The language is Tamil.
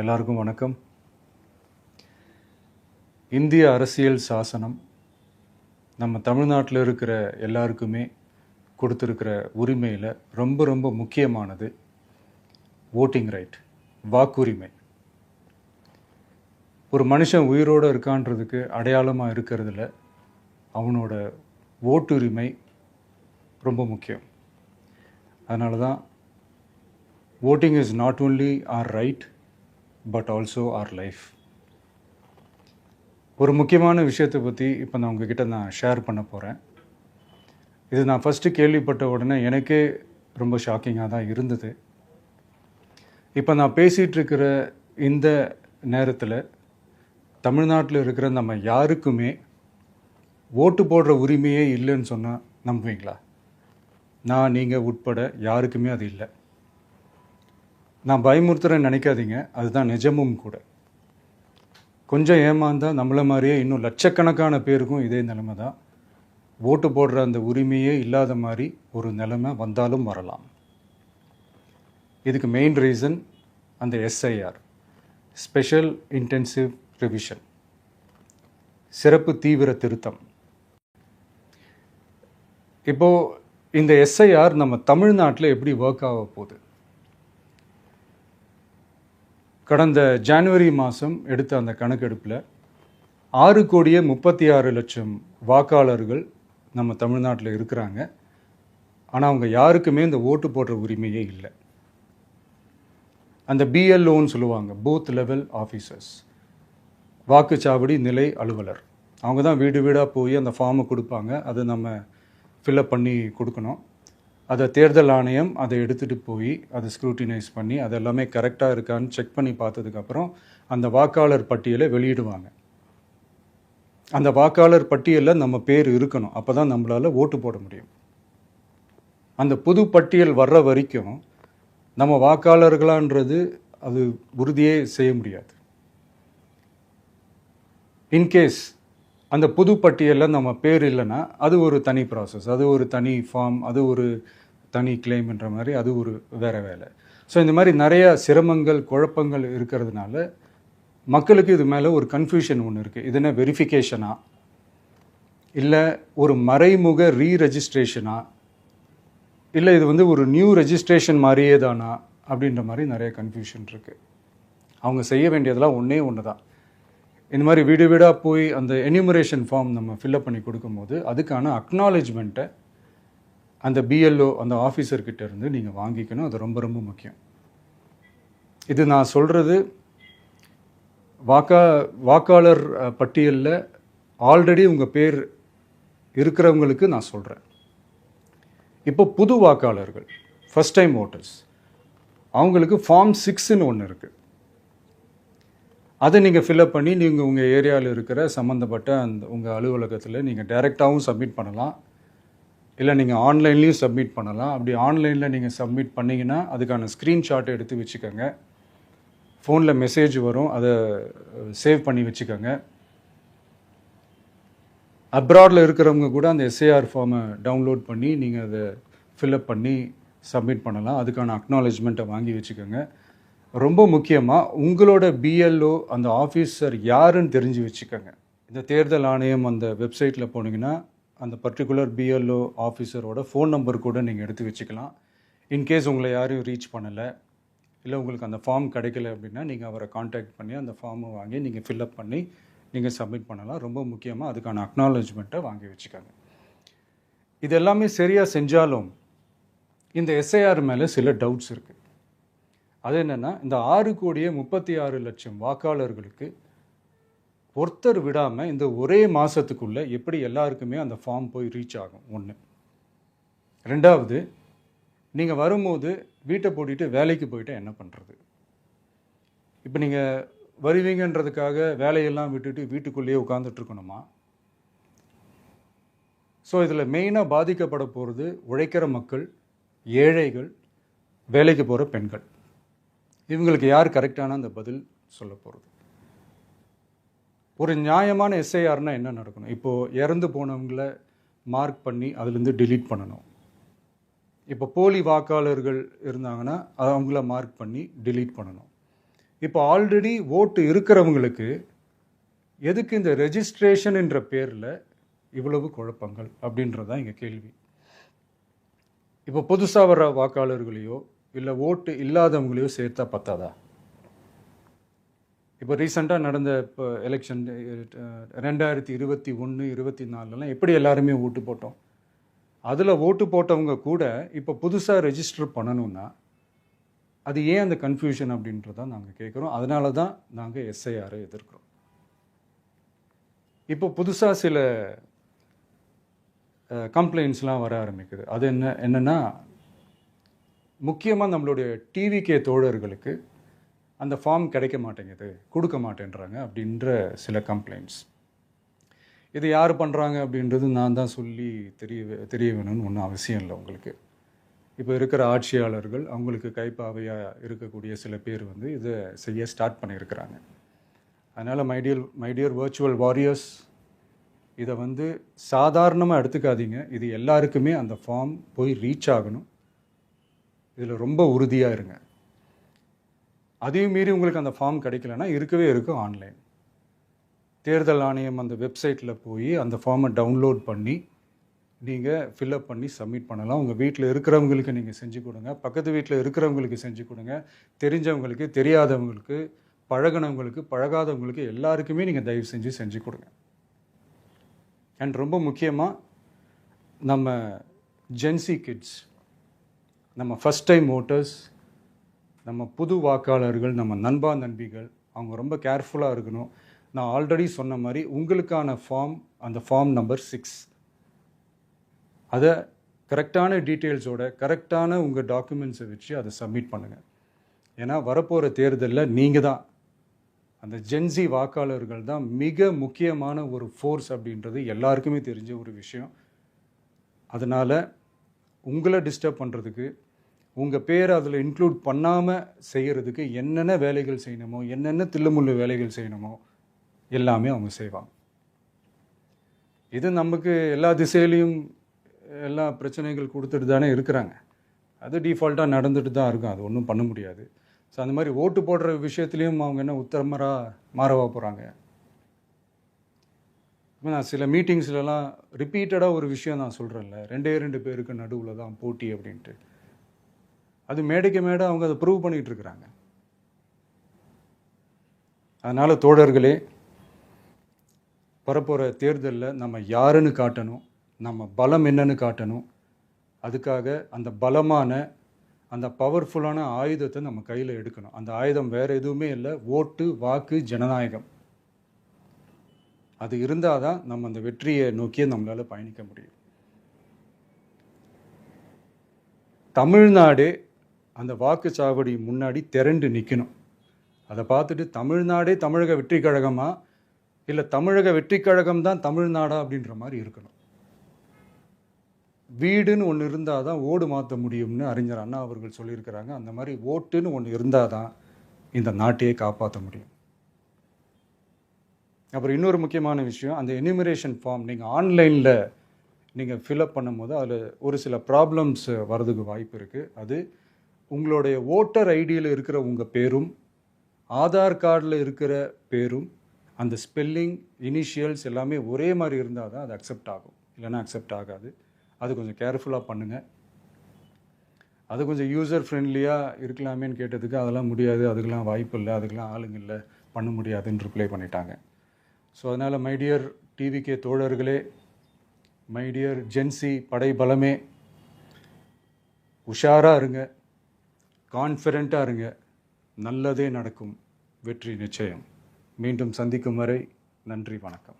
எல்லாருக்கும் வணக்கம். இந்திய அரசியல் சாசனம் நம்ம தமிழ்நாட்டில் இருக்கிற எல்லாருக்குமே கொடுத்துருக்கிற உரிமையில் ரொம்ப ரொம்ப முக்கியமானது ஓட்டிங் ரைட், வாக்குரிமை. ஒரு மனுஷன் உயிரோடு இருக்கான்றதுக்கு அடையாளமாக இருக்கிறதுல அவனோட ஓட்டுரிமை ரொம்ப முக்கியம். அதனால தான் voting is not only our right but also our life. ஒரு முக்கியமான விஷயத்தை பற்றி இப்போ நான் உங்ககிட்ட ஷேர் பண்ண போகிறேன். இது நான் ஃபஸ்ட்டு கேள்விப்பட்ட உடனே எனக்கே ரொம்ப ஷாக்கிங்காக தான் இருந்தது. இப்போ நான் பேசிகிட்டு இருக்கிற இந்த நேரத்தில் தமிழ்நாட்டில் இருக்கிற நம்ம யாருக்குமே ஓட்டு போடுற உரிமையே இல்லைன்னு சொன்னால் நம்புவீங்களா? நான் நீங்கள் உட்பட யாருக்குமே அது இல்லை. நான் பயமுறுத்துறேன்னு நினைக்காதீங்க, அதுதான் நிஜமும் கூட. கொஞ்சம் ஏமாந்தால் நம்மளை மாதிரியே இன்னும் லட்சக்கணக்கான பேருக்கும் இதே நிலைமை தான். ஓட்டு போடுற அந்த உரிமையே இல்லாத மாதிரி ஒரு நிலைமை வந்தாலும் வரலாம். இதுக்கு மெயின் ரீசன் அந்த எஸ்ஐஆர், ஸ்பெஷல் இன்டென்சிவ் ரிவிஷன், சிறப்பு தீவிர திருத்தம். இப்போது இந்த எஸ்ஐஆர் நம்ம தமிழ்நாட்டில் எப்படி ஒர்க் ஆக போகுது? கடந்த ஜனவரி மாதம் எடுத்த அந்த கணக்கெடுப்பில் 6,36,00,000 வாக்காளர்கள் நம்ம தமிழ்நாட்டில் இருக்கிறாங்க. ஆனால் அவங்க யாருக்குமே இந்த ஓட்டு போடுற உரிமையே இல்லை. அந்த பிஎல்ஓன்னு சொல்லுவாங்க, பூத் லெவல் ஆஃபீஸர்ஸ், வாக்குச்சாவடி நிலை அலுவலர். அவங்க தான் வீடு வீடாக போய் அந்த ஃபார்மை கொடுப்பாங்க. அதை நம்ம ஃபில்அப் பண்ணி கொடுக்கணும். அதை தேர்தல் ஆணையம் அதை எடுத்துகிட்டு போய் அதை ஸ்க்ரூட்டினைஸ் பண்ணி அது எல்லாமே கரெக்டாக இருக்கான்னு செக் பண்ணி பார்த்ததுக்கப்புறம் அந்த வாக்காளர் பட்டியலை வெளியிடுவாங்க. அந்த வாக்காளர் பட்டியலில் நம்ம பேர் இருக்கணும், அப்போ தான் நம்மளால் ஓட்டு போட முடியும். அந்த புது பட்டியல் வர்ற வரைக்கும் நம்ம வாக்காளர்களான்றது அது உறுதியே செய்ய முடியாது. இன்கேஸ் அந்த புது பட்டியலில் நம்ம பேர் இல்லைன்னா அது ஒரு தனி ப்ராசஸ், அது ஒரு தனி ஃபார்ம், அது ஒரு தனி கிளைம்ன்ற மாதிரி அது ஒரு வேறு வேலை. ஸோ இந்த மாதிரி நிறையா சிரமங்கள் குழப்பங்கள் இருக்கிறதுனால மக்களுக்கு இது மேலே ஒரு கன்ஃபியூஷன் ஒன்று இருக்குது. இது என்ன வெரிஃபிகேஷனா இல்லை ஒரு மறைமுக ரீரெஜிஸ்ட்ரேஷனா இல்லை இது ஒரு நியூ ரெஜிஸ்ட்ரேஷன் மாதிரியே தானா அப்படின்ற மாதிரி நிறைய கன்ஃபியூஷன் இருக்குது. அவங்க செய்ய வேண்டியதெல்லாம் ஒன்று தான். இந்த மாதிரி வீடு வீடாக போய் அந்த என்யூமரேஷன் ஃபார்ம் நம்ம ஃபில்அப் பண்ணி கொடுக்கும்போது அதுக்கான அக்னாலேஜ்மெண்ட்டை அந்த பிஎல்ஓ அந்த ஆஃபீஸர்கிட்ட இருந்து நீங்கள் வாங்கிக்கணும். அது ரொம்ப ரொம்ப முக்கியம். இது நான் சொல்கிறது வாக்காளர் பட்டியலில் ஆல்ரெடி உங்கள் பேர் இருக்கிறவங்களுக்கு நான் சொல்கிறேன். இப்போ புது வாக்காளர்கள், ஃபஸ்ட் டைம் ஓட்டர்ஸ், அவங்களுக்கு ஃபார்ம் 6ன்னு ஒன்று இருக்குது. அதை நீங்கள் ஃபில்அப் பண்ணி நீங்கள் உங்கள் ஏரியாவில் இருக்கிற சம்மந்தப்பட்ட அந்த உங்கள் அலுவலகத்தில் நீங்கள் டைரெக்டாகவும் சப்மிட் பண்ணலாம், இல்லை நீங்கள் ஆன்லைன்லேயும் சப்மிட் பண்ணலாம். அப்படி ஆன்லைனில் நீங்கள் சப்மிட் பண்ணிங்கன்னா அதுக்கான ஸ்க்ரீன்ஷாட்டை எடுத்து வச்சுக்கோங்க. ஃபோனில் மெசேஜ் வரும், அதை சேவ் பண்ணி வச்சுக்கோங்க. அப்ராடில் இருக்கிறவங்க கூட அந்த எஸ்ஐஆர் ஃபார்மை டவுன்லோட் பண்ணி நீங்கள் அதை ஃபில்அப் பண்ணி சப்மிட் பண்ணலாம். அதுக்கான அக்னாலேஜ்மெண்ட்டை வாங்கி வச்சுக்கோங்க. ரொம்ப முக்கியமாக உங்களோட பிஎல்ஓ அந்த ஆஃபீஸர் யாருன்னு தெரிஞ்சு வச்சுக்கோங்க. இந்த தேர்தல் ஆணையம் அந்த வெப்சைட்டில் போனீங்கன்னா அந்த பர்டிகுலர் பிஎல்ஓ ஆஃபீஸரோட ஃபோன் நம்பர் கூட நீங்கள் எடுத்து வச்சுக்கலாம். இன்கேஸ் உங்களை யாரும் ரீச் பண்ணலை இல்லை உங்களுக்கு அந்த ஃபார்ம் கிடைக்கல அப்படின்னா நீங்கள் அவரை காண்டாக்ட் பண்ணி அந்த ஃபார்மை வாங்கி நீங்கள் ஃபில்அப் பண்ணி நீங்கள் சப்மிட் பண்ணலாம். ரொம்ப முக்கியமாக அதுக்கான அக்னாலேஜ்மெண்ட்டை வாங்கி வச்சுக்கோங்க. இது எல்லாமே சரியாக செஞ்சாலும் இந்த எஸ்ஐஆர் மேலே சில டவுட்ஸ் இருக்குது. அது என்னென்னா, இந்த 6,36,00,000 வாக்காளர்களுக்கு ஒருத்தர் விடாமல் இந்த ஒரே மாதத்துக்குள்ளே எப்படி எல்லாருக்குமே அந்த ஃபார்ம் போய் ரீச் ஆகும்? ஒன்று. ரெண்டாவது, நீங்கள் வரும்போது வீட்டை பூட்டிட்டு வேலைக்கு போயிட்டு என்ன பண்ணுறது? இப்போ நீங்கள் வருவீங்கன்றதுக்காக வேலையெல்லாம் விட்டுட்டு வீட்டுக்குள்ளேயே உட்காந்துட்ருக்கணுமா? ஸோ இதில் மெயினாக பாதிக்கப்பட போகிறது உழைக்கிற மக்கள், ஏழைகள், வேலைக்கு போகிற பெண்கள். இவங்களுக்கு யார் கரெக்டான அந்த பதில் சொல்ல போகிறது? ஒரு நியாயமான எஸ்ஐஆர்னால் என்ன நடக்கணும்? இப்போது இறந்து போனவங்களை மார்க் பண்ணி அதுலேருந்து டிலீட் பண்ணணும். இப்போ போலி வாக்காளர்கள் இருந்தாங்கன்னா அவங்கள மார்க் பண்ணி டிலீட் பண்ணணும். இப்போ ஆல்ரெடி ஓட்டு இருக்கிறவங்களுக்கு எதுக்கு இந்த ரெஜிஸ்ட்ரேஷன் என்ற பேரில் இவ்வளவு குழப்பங்கள் அப்படின்றது தான் எங்கள் கேள்வி. இப்போ புதுசாக வர வாக்காளர்களையோ இல்லை ஓட்டு இல்லாதவங்களையோ சேர்த்தா பத்தாதா? இப்போ ரீசெண்டாக நடந்த இப்போ எலெக்ஷன் 2021, 24 எப்படி எல்லாருமே ஓட்டு போட்டோம்? அதில் ஓட்டு போட்டவங்க கூட இப்போ புதுசாக ரெஜிஸ்டர் பண்ணணும்னா அது ஏன் அந்த கன்ஃபியூஷன் அப்படின்றதான் நாங்கள் கேட்குறோம். அதனால தான் நாங்கள் எஸ்ஐஆரை எதிர்க்கிறோம். இப்போ புதுசாக சில கம்ப்ளைண்ட்ஸ்லாம் வர ஆரம்பிக்குது. அது என்னென்னா முக்கியமாக நம்மளுடைய டிவிகே தோழர்களுக்கு அந்த ஃபார்ம் கிடைக்க மாட்டேங்குது, கொடுக்க மாட்டேன்றாங்க அப்படின்ற சில கம்ப்ளைண்ட்ஸ். இது யார் பண்ணுறாங்க அப்படின்றது நான் தான் சொல்லி தெரிய வேணும்னு ஒன்றும் அவசியம் இல்லை உங்களுக்கு. இப்போ இருக்கிற ஆட்சியாளர்கள் அவங்களுக்கு கைப்பாவையாக இருக்கக்கூடிய சில பேர் வந்து இதை செய்ய ஸ்டார்ட் பண்ணியிருக்கிறாங்க. அதனால் மைடியர் வர்ச்சுவல் வாரியர்ஸ், இதை வந்து சாதாரணமாக எடுத்துக்காதீங்க. இது எல்லாருக்குமே அந்த ஃபார்ம் போய் ரீச் ஆகணும். இதில் ரொம்ப உறுதியாக இருங்க. அதையும் மீறி உங்களுக்கு அந்த ஃபார்ம் கிடைக்கலன்னா இருக்கவே இருக்கும் ஆன்லைன். தேர்தல் ஆணையம் அந்த வெப்சைட்டில் போய் அந்த ஃபார்மை டவுன்லோட் பண்ணி நீங்கள் ஃபில்அப் பண்ணி சப்மிட் பண்ணலாம். உங்கள் வீட்டில் இருக்கிறவங்களுக்கு நீங்கள் செஞ்சு கொடுங்க, பக்கத்து வீட்டில் இருக்கிறவங்களுக்கு செஞ்சு கொடுங்க, தெரிஞ்சவங்களுக்கு, தெரியாதவங்களுக்கு, பழகினவங்களுக்கு, பழகாதவங்களுக்கு எல்லாருக்குமே நீங்கள் தயவு செஞ்சு கொடுங்க. அண்ட் ரொம்ப முக்கியமாக நம்ம ஜென்சி கிட்ஸ், நம்ம ஃபஸ்ட் டைம் ஓட்டர்ஸ், நம்ம புது வாக்காளர்கள், நம்ம நண்பா நண்பிகள், அவங்க ரொம்ப கேர்ஃபுல்லாக இருக்கணும். நான் ஆல்ரெடி சொன்ன மாதிரி உங்களுக்கான ஃபார்ம், அந்த ஃபார்ம் நம்பர் 6, அதை கரெக்டான டீட்டெயில்ஸோட கரெக்டான உங்கள் டாக்குமெண்ட்ஸை வச்சு அதை சப்மிட் பண்ணுங்கள். ஏன்னா வரப்போகிற தேர்தலில் நீங்கள் தான், அந்த ஜென்சி வாக்காளர்கள் தான் மிக முக்கியமான ஒரு ஃபோர்ஸ் அப்படின்றது எல்லாருக்குமே தெரிஞ்ச ஒரு விஷயம். அதனால் உங்களை டிஸ்டர்ப் பண்ணுறதுக்கு, உங்கள் பேரை அதில் இன்க்ளூட் பண்ணாமல் செய்கிறதுக்கு என்னென்ன வேலைகள் செய்யணுமோ, என்னென்ன தில்லுமுள்ளு வேலைகள் செய்யணுமோ எல்லாமே அவங்க செய்வாங்க. இது நமக்கு எல்லா திசையிலையும் எல்லா பிரச்சனைகள் கொடுத்துட்டு தானே இருக்கிறாங்க. அது டிஃபால்ட்டாக நடந்துட்டு தான் இருக்கும், அது ஒன்றும் பண்ண முடியாது. ஸோ அந்த மாதிரி ஓட்டு போடுற விஷயத்துலேயும் அவங்க என்ன உத்தரமராக மாறவா போகிறாங்க? இப்போ நான் சில மீட்டிங்ஸ்லலாம் ரிப்பீட்டடாக ஒரு விஷயம் நான் சொல்கிறேன்ல, 2 பேருக்கு நடுவில் தான் போட்டி அப்படின்ட்டு. அது மேடைக்கு மேடை அவங்க அதை ப்ரூவ் பண்ணிகிட்டு இருக்கிறாங்க. அதனால் தோழர்களே, வரப்போகிற தேர்தலில் நம்ம யாருன்னு காட்டணும், நம்ம பலம் என்னன்னு காட்டணும். அதுக்காக அந்த பலமான, அந்த பவர்ஃபுல்லான ஆயுதத்தை நம்ம கையில் எடுக்கணும். அந்த ஆயுதம் வேறு எதுவுமே இல்லை, ஓட்டு, வாக்கு, ஜனநாயகம். அது இருந்தால் தான் நம்ம அந்த வெற்றியை நோக்கியே நம்மளால் பயணிக்க முடியும். தமிழ்நாடே அந்த வாக்குச்சாவடி முன்னாடி திரண்டு நிற்கணும். அதை பார்த்துட்டு தமிழ்நாடே தமிழக வெற்றி கழகமா, இல்லை தமிழக வெற்றி கழகம் தான் தமிழ்நாடா அப்படின்ற மாதிரி இருக்கணும். வீடுன்னு ஒன்று இருந்தால் தான் ஓடு மாற்ற முடியும்னு அறிஞர் அண்ணா அவர்கள் சொல்லியிருக்கிறாங்க. அந்த மாதிரி ஓட்டுன்னு ஒன்று இருந்தால் தான் இந்த நாட்டையே காப்பாற்ற முடியும். அப்புறம் இன்னொரு முக்கியமான விஷயம், அந்த எனிமரேஷன் ஃபார்ம் நீங்கள் ஆன்லைனில் நீங்கள் ஃபில்அப் பண்ணும்போது அதில் ஒரு சில ப்ராப்ளம்ஸ் வர்றதுக்கு வாய்ப்பு இருக்குது. அது உங்களுடைய ஓட்டர் ஐடியில் இருக்கிற உங்கள் பேரும், ஆதார் கார்டில் இருக்கிற பேரும், அந்த ஸ்பெல்லிங், இனிஷியல்ஸ் எல்லாமே ஒரே மாதிரி இருந்தால் தான் அது அக்செப்ட் ஆகும், இல்லைன்னா அக்செப்ட் ஆகாது. அது கொஞ்சம் கேர்ஃபுல்லாக பண்ணுங்கள். அது கொஞ்சம் யூசர் ஃப்ரெண்ட்லியாக இருக்கலாமேன்னு கேட்டதுக்கு அதெல்லாம் முடியாது, அதுக்கெலாம் வாய்ப்பு இல்லை, அதுக்கெலாம் ஆளுங்க இல்லை, பண்ண முடியாதுன்னு ரிப்ளை பண்ணிட்டாங்க. ஸோ அதனால் மைடியர் டிவிகே தோழர்களே, மைடியர் ஜென்சி படை பலமே, உஷாராக இருங்க, கான்ஃபிடெண்ட்டாக இருங்க, நல்லதே நடக்கும், வெற்றி நிச்சயம். மீண்டும் சந்திக்கும் வரை நன்றி, வணக்கம்.